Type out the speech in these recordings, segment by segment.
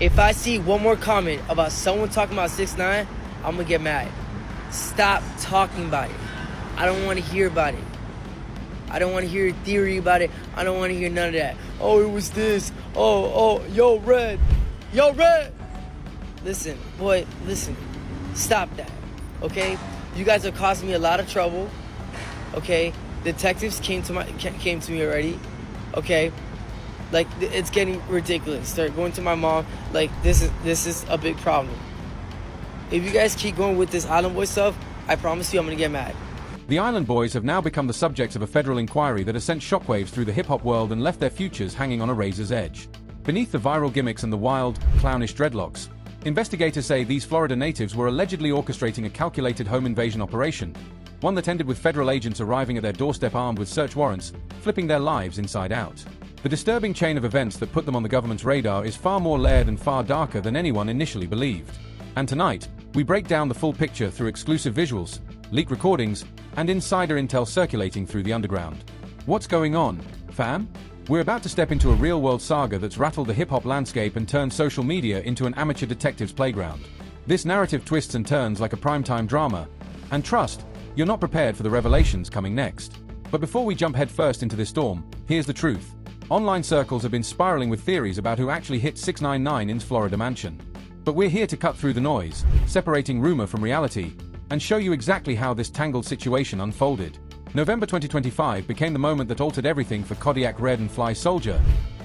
If I see one more comment about someone talking about 6ix9ine, I'm gonna get mad. Stop talking about it. I don't want to hear about it. I don't want to hear a theory about it. I don't want to hear none of that. Oh, it was this. Oh, yo, Red. Yo, Red. Listen, boy, listen. Stop that, okay? You guys are causing me a lot of trouble, okay? Detectives came to me already, okay? Like, it's getting ridiculous. They're going to my mom. Like, this is a big problem. If you guys keep going with this Island Boy stuff, I promise you I'm gonna get mad. The Island Boys have now become the subjects of a federal inquiry that has sent shockwaves through the hip-hop world and left their futures hanging on a razor's edge. Beneath the viral gimmicks and the wild, clownish dreadlocks, investigators say these Florida natives were allegedly orchestrating a calculated home invasion operation, one that ended with federal agents arriving at their doorstep armed with search warrants, flipping their lives inside out. The disturbing chain of events that put them on the government's radar is far more layered and far darker than anyone initially believed. And tonight, we break down the full picture through exclusive visuals, leaked recordings, and insider intel circulating through the underground. What's going on, fam? We're about to step into a real-world saga that's rattled the hip-hop landscape and turned social media into an amateur detective's playground. This narrative twists and turns like a primetime drama, and trust, you're not prepared for the revelations coming next. But before we jump headfirst into this storm, here's the truth. Online circles have been spiraling with theories about who actually hit 6ix9ine's Florida mansion. But we're here to cut through the noise, separating rumor from reality, and show you exactly how this tangled situation unfolded. November 2025 became the moment that altered everything for Kodiak Red and Fly Soldier,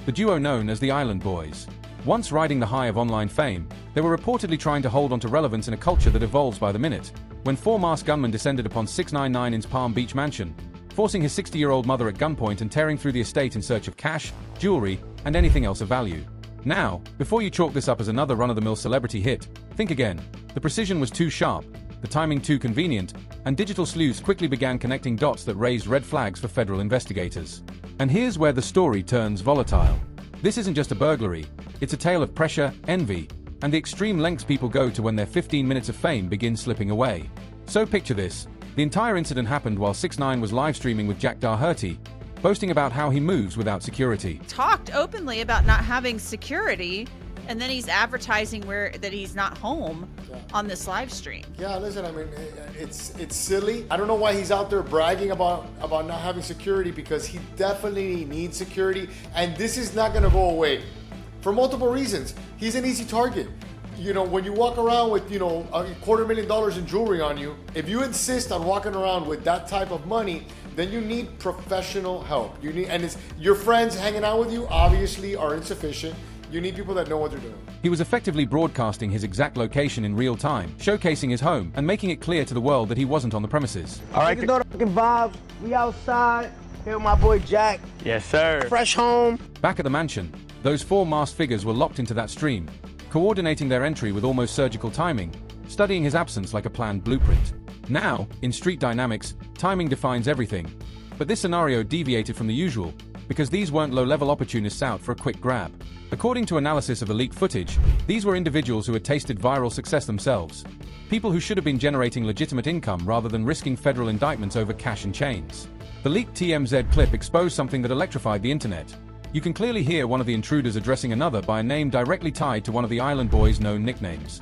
the duo known as the Island Boys. Once riding the high of online fame, they were reportedly trying to hold onto relevance in a culture that evolves by the minute, when 4 masked gunmen descended upon 6ix9ine's Palm Beach mansion, forcing his 60-year-old mother at gunpoint and tearing through the estate in search of cash, jewelry, and anything else of value. Now, before you chalk this up as another run-of-the-mill celebrity hit, think again. The precision was too sharp, the timing too convenient, and digital sleuths quickly began connecting dots that raised red flags for federal investigators. And here's where the story turns volatile. This isn't just a burglary, it's a tale of pressure, envy, and the extreme lengths people go to when their 15 minutes of fame begin slipping away. So picture this. The entire incident happened while 6ix9ine was live streaming with Jack Doherty, boasting about how he moves without security. Talked openly about not having security, and then he's advertising that he's not home on this live stream. Yeah, listen, I mean, it's silly. I don't know why he's out there bragging about not having security, because he definitely needs security, and this is not gonna go away for multiple reasons. He's an easy target. You know, when you walk around with, you know, $250,000 in jewelry on you, if you insist on walking around with that type of money, then you need professional help. And it's your friends hanging out with you obviously are insufficient. You need people that know what they're doing. He was effectively broadcasting his exact location in real time, showcasing his home and making it clear to the world that he wasn't on the premises. All right, you know the fucking vibes. We outside. Here with my boy Jack. Yes, sir. Fresh home. Back at the mansion, those 4 masked figures were locked into that stream, coordinating their entry with almost surgical timing, studying his absence like a planned blueprint. Now, in street dynamics, timing defines everything. But this scenario deviated from the usual, because these weren't low-level opportunists out for a quick grab. According to analysis of the leaked footage, these were individuals who had tasted viral success themselves. People who should have been generating legitimate income rather than risking federal indictments over cash and chains. The leaked TMZ clip exposed something that electrified the internet. You can clearly hear one of the intruders addressing another by a name directly tied to one of the Island Boys' known nicknames.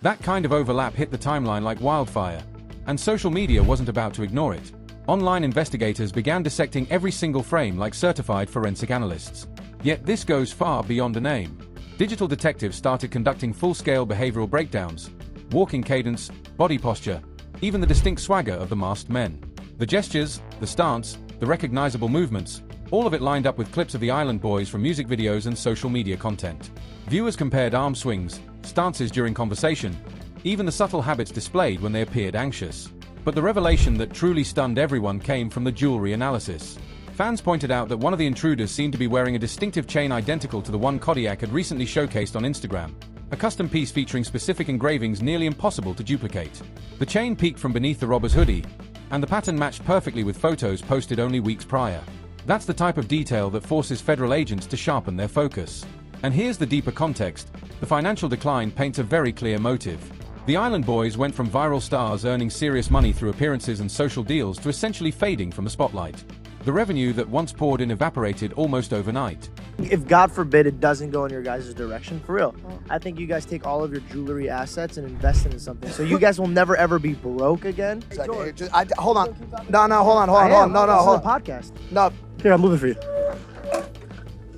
That kind of overlap hit the timeline like wildfire, and social media wasn't about to ignore it. Online investigators began dissecting every single frame like certified forensic analysts. Yet this goes far beyond a name. Digital detectives started conducting full-scale behavioral breakdowns, walking cadence, body posture, even the distinct swagger of the masked men. The gestures, the stance, the recognizable movements, all of it lined up with clips of the Island Boys from music videos and social media content. Viewers compared arm swings, stances during conversation, even the subtle habits displayed when they appeared anxious. But the revelation that truly stunned everyone came from the jewelry analysis. Fans pointed out that one of the intruders seemed to be wearing a distinctive chain identical to the one Kodiak had recently showcased on Instagram, a custom piece featuring specific engravings nearly impossible to duplicate. The chain peeked from beneath the robber's hoodie, and the pattern matched perfectly with photos posted only weeks prior. That's the type of detail that forces federal agents to sharpen their focus. And here's the deeper context. The financial decline paints a very clear motive. The Island Boys went from viral stars earning serious money through appearances and social deals to essentially fading from the spotlight. The revenue that once poured in evaporated almost overnight. If God forbid it doesn't go in your guys' direction, for real, I think you guys take all of your jewelry assets and invest into something. So you guys will never ever be broke again. Hold on. No, hold on. No, hold on. Podcast. No. Here, I'm moving for you.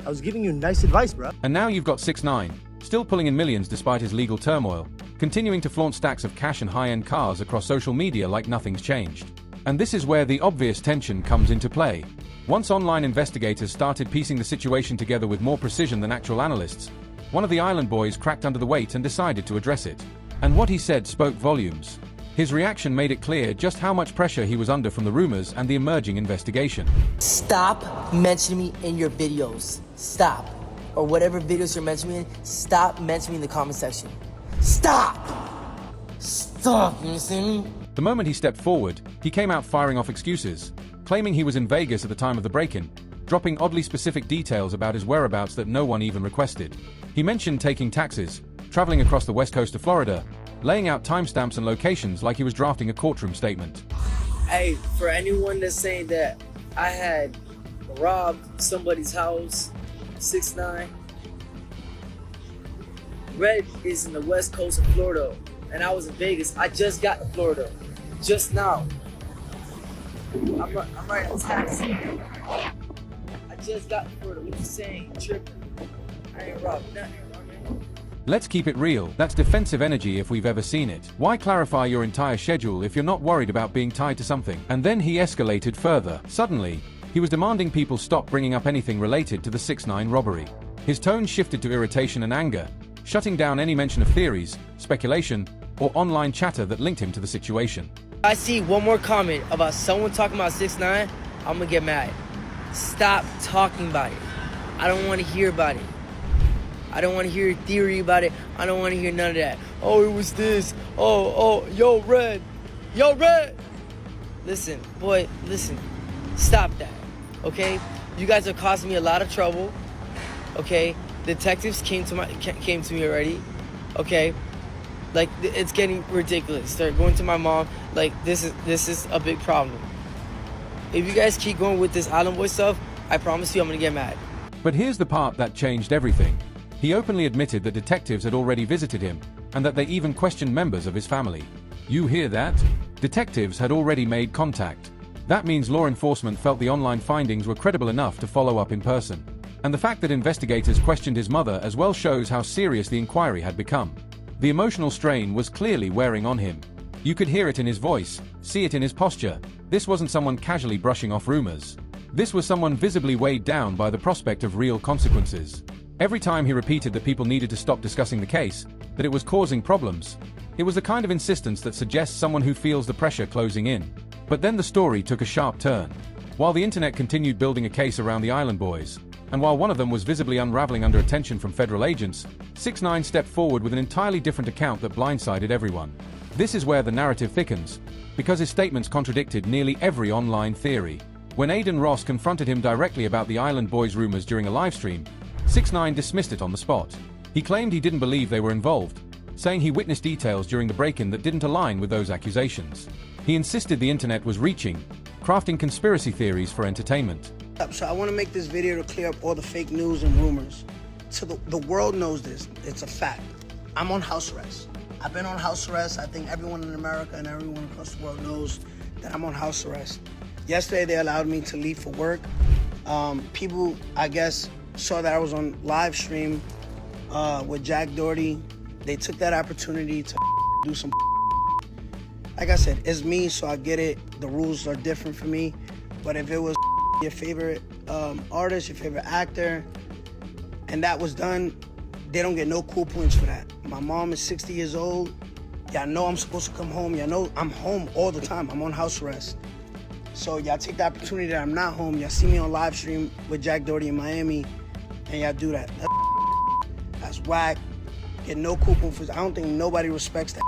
I was giving you nice advice, bro. And now you've got 6ix9ine, still pulling in millions despite his legal turmoil, continuing to flaunt stacks of cash and high-end cars across social media like nothing's changed. And this is where the obvious tension comes into play. Once online investigators started piecing the situation together with more precision than actual analysts, one of the island boys cracked under the weight and decided to address it. And what he said spoke volumes. His reaction made it clear just how much pressure he was under from the rumors and the emerging investigation. Stop mentioning me in your videos. Stop. Or whatever videos you're mentioning me in, stop mentioning me in the comment section. Stop! Stop, you see me? The moment he stepped forward, he came out firing off excuses, claiming he was in Vegas at the time of the break-in, dropping oddly specific details about his whereabouts that no one even requested. He mentioned taking taxis, traveling across the west coast of Florida, laying out timestamps and locations like he was drafting a courtroom statement. Hey, for anyone that's saying that I had robbed somebody's house, 6ix9ine, Red is in the west coast of Florida, and I was in Vegas. I just got to Florida, just now. I'm riding a taxi. I just got to Florida. What you saying? Tripping. I ain't robbed nothing. Let's keep it real. That's defensive energy if we've ever seen it. Why clarify your entire schedule if you're not worried about being tied to something? And then he escalated further. Suddenly, he was demanding people stop bringing up anything related to the 6ix9ine robbery. His tone shifted to irritation and anger, shutting down any mention of theories, speculation, or online chatter that linked him to the situation. I see one more comment about someone talking about 6ix9ine, I'm gonna get mad. Stop talking about it. I don't want to hear about it. I don't want to hear theory about it. I don't want to hear none of that. Oh, it was this. Oh, yo, Red. Yo, Red. Listen, boy, listen. Stop that, okay? You guys are causing me a lot of trouble, okay? Detectives came to me already, okay? Like, it's getting ridiculous. They're going to my mom. Like, this is a big problem. If you guys keep going with this Island Boy stuff, I promise you I'm gonna get mad. But here's the part that changed everything. He openly admitted that detectives had already visited him, and that they even questioned members of his family. You hear that? Detectives had already made contact. That means law enforcement felt the online findings were credible enough to follow up in person. And the fact that investigators questioned his mother as well shows how serious the inquiry had become. The emotional strain was clearly wearing on him. You could hear it in his voice, see it in his posture. This wasn't someone casually brushing off rumors. This was someone visibly weighed down by the prospect of real consequences. Every time he repeated that people needed to stop discussing the case, that it was causing problems, it was the kind of insistence that suggests someone who feels the pressure closing in. But then the story took a sharp turn. While the internet continued building a case around the Island Boys, and while one of them was visibly unraveling under attention from federal agents, 6ix9ine stepped forward with an entirely different account that blindsided everyone. This is where the narrative thickens, because his statements contradicted nearly every online theory. When Aiden Ross confronted him directly about the Island Boys rumors during a livestream, 6ix9ine dismissed it on the spot. He claimed he didn't believe they were involved, saying he witnessed details during the break-in that didn't align with those accusations. He insisted the internet was reaching, crafting conspiracy theories for entertainment. So I want to make this video to clear up all the fake news and rumors. So the world knows this. It's a fact. I'm on house arrest. I've been on house arrest. I think everyone in America and everyone across the world knows that I'm on house arrest. Yesterday, they allowed me to leave for work. People, I guess, saw that I was on live stream with Jack Doherty. They took that opportunity to do some. Like I said, it's me, so I get it. The rules are different for me. But if it was your favorite artist, your favorite actor, and that was done, they don't get no cool points for that. My mom is 60 years old. Y'all know I'm supposed to come home. Y'all know I'm home all the time. I'm on house arrest. So y'all take the opportunity that I'm not home. Y'all see me on live stream with Jack Doherty in Miami, and y'all do that. That's whack. Get no cool points. I don't think nobody respects that.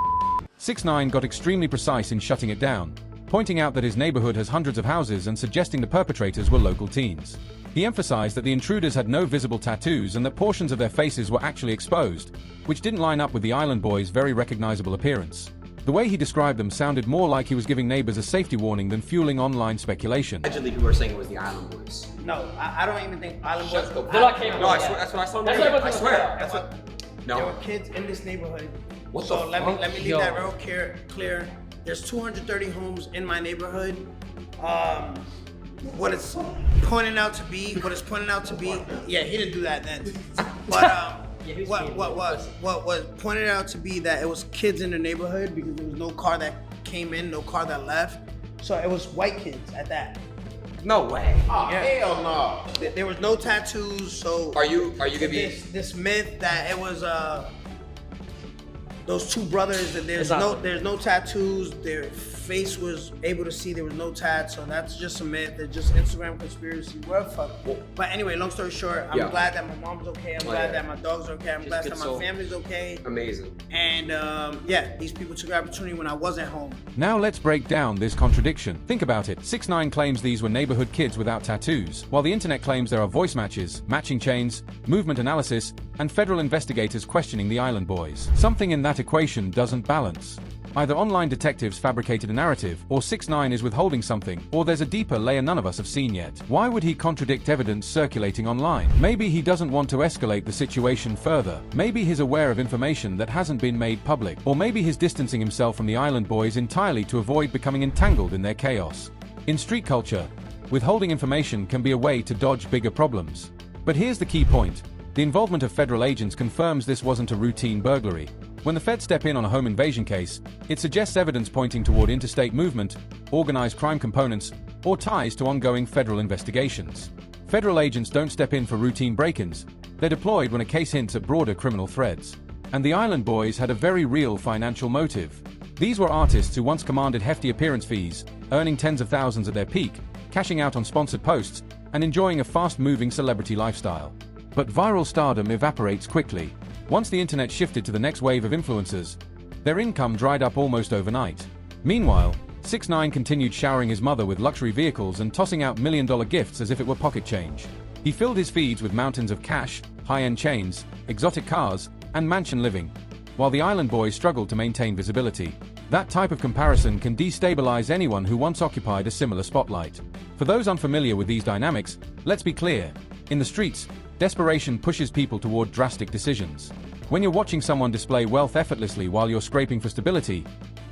6ix9ine got extremely precise in shutting it down, pointing out that his neighborhood has hundreds of houses and suggesting the perpetrators were local teens. He emphasized that the intruders had no visible tattoos and that portions of their faces were actually exposed, which didn't line up with the Island Boys' very recognizable appearance. The way he described them sounded more like he was giving neighbors a safety warning than fueling online speculation. Allegedly, people were saying it was the Island Boys. No, I don't even think Island Boys. They're not capable. No, I swear, that's what I saw. I swear. That's what. There No. were kids in this neighborhood. What so the let fuck? me leave that real clear. There's 230 homes in my neighborhood. What it's pointing out to be, yeah, he didn't do that then. But what was pointed out to be that it was kids in the neighborhood because there was no car that came in, no car that left. So it was white kids at that. No way. Oh, hell no. There was no tattoos, so Are you gonna be? this myth that it was those two brothers that there's no tattoos, their face was able to see there was no tats, so that's just a myth. It's just Instagram conspiracy, whatever fuck. But anyway, long story short, I'm glad that my mom's okay. I'm glad that my dog's okay. I'm glad that my family's okay. Amazing. And yeah, these people took the opportunity when I wasn't home. Now let's break down this contradiction. Think about it. 6ix9ine claims these were neighborhood kids without tattoos, while the internet claims there are voice matches, matching chains, movement analysis, and federal investigators questioning the Island Boys. Something in that equation doesn't balance. Either online detectives fabricated a narrative, or 6ix9ine is withholding something, or there's a deeper layer none of us have seen yet. Why would he contradict evidence circulating online? Maybe he doesn't want to escalate the situation further. Maybe he's aware of information that hasn't been made public. Or maybe he's distancing himself from the Island Boys entirely to avoid becoming entangled in their chaos. In street culture, withholding information can be a way to dodge bigger problems. But here's the key point. The involvement of federal agents confirms this wasn't a routine burglary. When the feds step in on a home invasion case, it suggests evidence pointing toward interstate movement, organized crime components, or ties to ongoing federal investigations. Federal agents don't step in for routine break-ins. They're deployed when a case hints at broader criminal threads. And the Island Boys had a very real financial motive. These were artists who once commanded hefty appearance fees, earning tens of thousands at their peak, cashing out on sponsored posts, and enjoying a fast-moving celebrity lifestyle. But viral stardom evaporates quickly. Once the internet shifted to the next wave of influencers, their income dried up almost overnight. Meanwhile, 6ix9ine continued showering his mother with luxury vehicles and tossing out million-dollar gifts as if it were pocket change. He filled his feeds with mountains of cash, high-end chains, exotic cars, and mansion living, while the Island Boys struggled to maintain visibility. That type of comparison can destabilize anyone who once occupied a similar spotlight. For those unfamiliar with these dynamics, let's be clear. In the streets, desperation pushes people toward drastic decisions. When you're watching someone display wealth effortlessly while you're scraping for stability,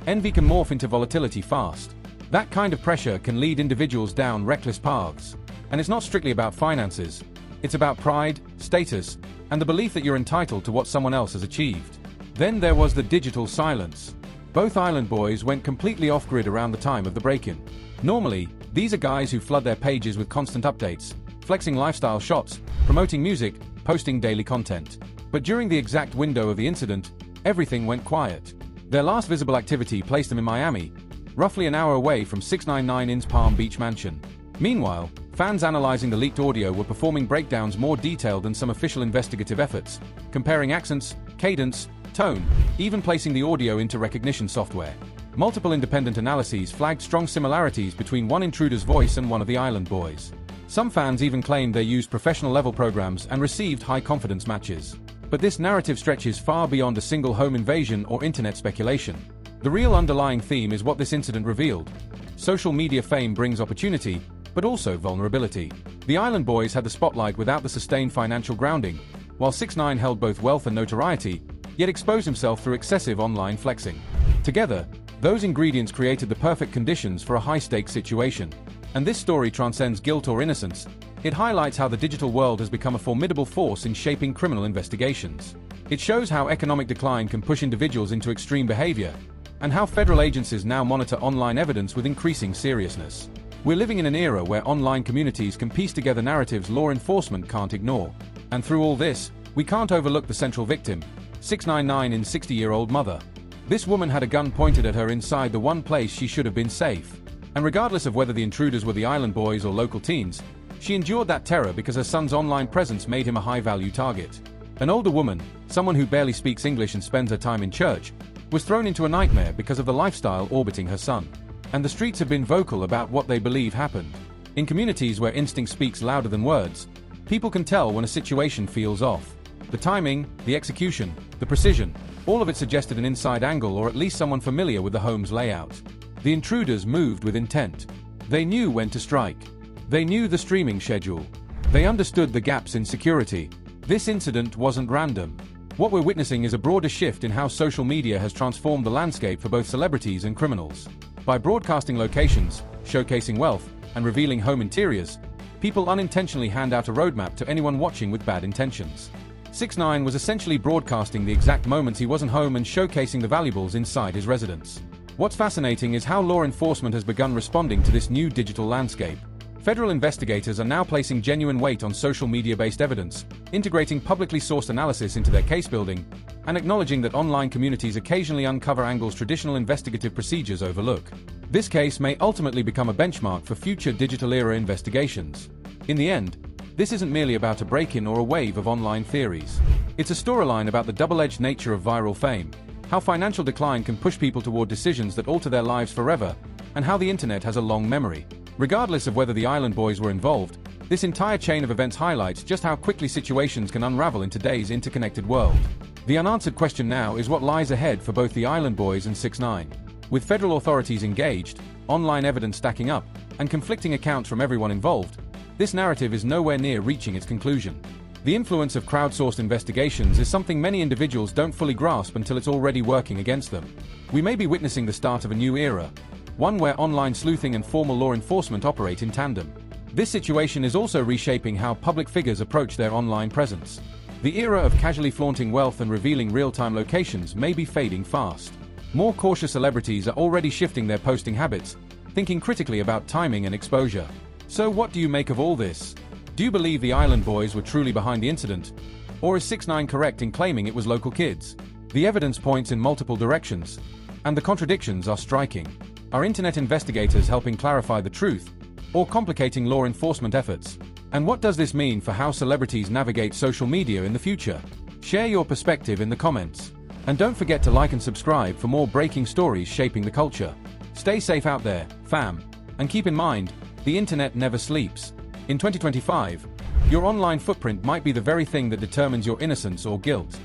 envy can morph into volatility fast. That kind of pressure can lead individuals down reckless paths. And it's not strictly about finances. It's about pride, status, and the belief that you're entitled to what someone else has achieved. Then there was the digital silence. Both Island Boys went completely off-grid around the time of the break-in. Normally, these are guys who flood their pages with constant updates, flexing lifestyle shots, promoting music, posting daily content. But during the exact window of the incident, everything went quiet. Their last visible activity placed them in Miami, roughly an hour away from 6ix9ine's Palm Beach mansion. Meanwhile, fans analyzing the leaked audio were performing breakdowns more detailed than some official investigative efforts, comparing accents, cadence, tone, even placing the audio into recognition software. Multiple independent analyses flagged strong similarities between one intruder's voice and one of the Island Boys. Some fans even claimed they used professional-level programs and received high-confidence matches. But this narrative stretches far beyond a single home invasion or internet speculation. The real underlying theme is what this incident revealed. Social media fame brings opportunity, but also vulnerability. The Island Boys had the spotlight without the sustained financial grounding, while 6ix9ine held both wealth and notoriety, yet exposed himself through excessive online flexing. Together, those ingredients created the perfect conditions for a high-stakes situation. And this story transcends guilt or innocence. It highlights how the digital world has become a formidable force in shaping criminal investigations. It shows how economic decline can push individuals into extreme behavior, and how federal agencies now monitor online evidence with increasing seriousness. We're living in an era where online communities can piece together narratives law enforcement can't ignore. And through all this, we can't overlook the central victim, 6ix9ine's 60-year-old mother. This woman had a gun pointed at her inside the one place she should have been safe. And regardless of whether the intruders were the Island Boys or local teens, she endured that terror because her son's online presence made him a high-value target. An older woman, someone who barely speaks English and spends her time in church, was thrown into a nightmare because of the lifestyle orbiting her son. And the streets have been vocal about what they believe happened. In communities where instinct speaks louder than words, people can tell when a situation feels off. The timing, the execution, the precision, All of it suggested an inside angle or at least someone familiar with the home's layout. The intruders moved with intent. They knew when to strike. They knew the streaming schedule. They understood the gaps in security. This incident wasn't random. What we're witnessing is a broader shift in how social media has transformed the landscape for both celebrities and criminals. By broadcasting locations, showcasing wealth, and revealing home interiors, people unintentionally hand out a roadmap to anyone watching with bad intentions. 6ix9ine was essentially broadcasting the exact moments he wasn't home and showcasing the valuables inside his residence. What's fascinating is how law enforcement has begun responding to this new digital landscape. Federal investigators are now placing genuine weight on social media-based evidence, integrating publicly sourced analysis into their case building, and acknowledging that online communities occasionally uncover angles traditional investigative procedures overlook. This case may ultimately become a benchmark for future digital-era investigations. In the end, this isn't merely about a break-in or a wave of online theories. It's a storyline about the double-edged nature of viral fame, how financial decline can push people toward decisions that alter their lives forever, and how the internet has a long memory. Regardless of whether the Island Boys were involved, this entire chain of events highlights just how quickly situations can unravel in today's interconnected world. The unanswered question now is what lies ahead for both the Island Boys and 6ix9ine. With federal authorities engaged, online evidence stacking up, and conflicting accounts from everyone involved, this narrative is nowhere near reaching its conclusion. The influence of crowdsourced investigations is something many individuals don't fully grasp until it's already working against them. We may be witnessing the start of a new era, one where online sleuthing and formal law enforcement operate in tandem. This situation is also reshaping how public figures approach their online presence. The era of casually flaunting wealth and revealing real-time locations may be fading fast. More cautious celebrities are already shifting their posting habits, thinking critically about timing and exposure. So what do you make of all this? Do you believe the Island Boys were truly behind the incident? Or is 6ix9ine correct in claiming it was local kids? The evidence points in multiple directions, and the contradictions are striking. Are internet investigators helping clarify the truth, or complicating law enforcement efforts? And what does this mean for how celebrities navigate social media in the future? Share your perspective in the comments. And don't forget to like and subscribe for more breaking stories shaping the culture. Stay safe out there, fam. And keep in mind, the internet never sleeps. In 2025, your online footprint might be the very thing that determines your innocence or guilt.